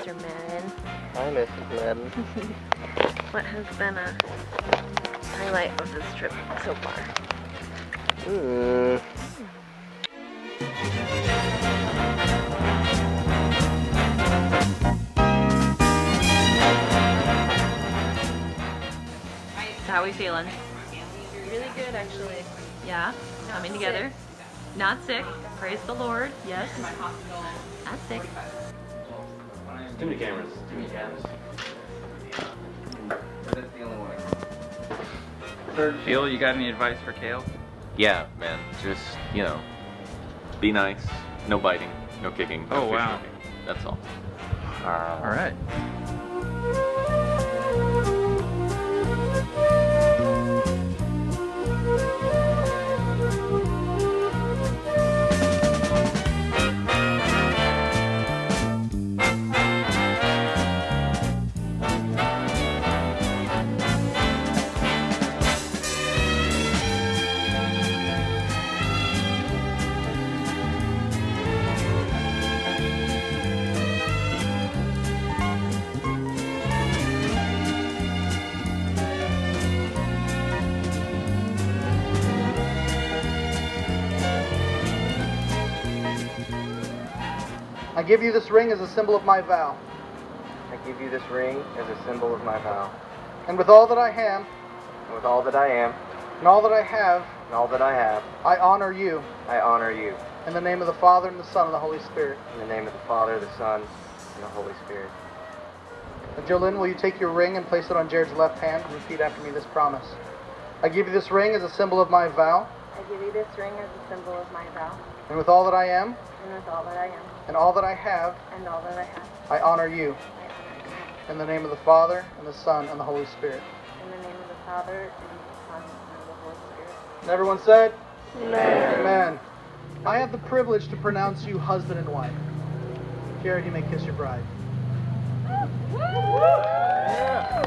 Mr. Madden. Hi, Mrs. Madden. What has been a highlight of this trip so far? So how are we feeling? Really good, actually. Yeah? Coming together? Not sick. Praise the Lord. Yes. Not sick. Too many cameras. Too many cameras. That's the only one. Phil, you got any advice for Kale? Yeah, man. Just, be nice. No biting. No kicking. No Oh, wow. fish hooking. That's all. All right. I give you this ring as a symbol of my vow. I give you this ring as a symbol of my vow. And with all that I am, And with all that I am, and all that I have, and all that I have, I honor you. I honor you. In the name of the Father, and the Son, and the Holy Spirit. In the name of the Father, the Son, and the Holy Spirit. And Jolynn, will you take your ring and place it on Jared's left hand and repeat after me this promise? I give you this ring as a symbol of my vow. I give you this ring as a symbol of my vow. And with all that I am, And with all that I am, and all that I have, and all that I have, I honor you. I honor you. In the name of the Father, and the Son, and the Holy Spirit. In the name of the Father, and the Son, and the Holy Spirit. And everyone said? Amen. Amen. I have the privilege to pronounce you husband and wife. Jared, you may kiss your bride. Yeah.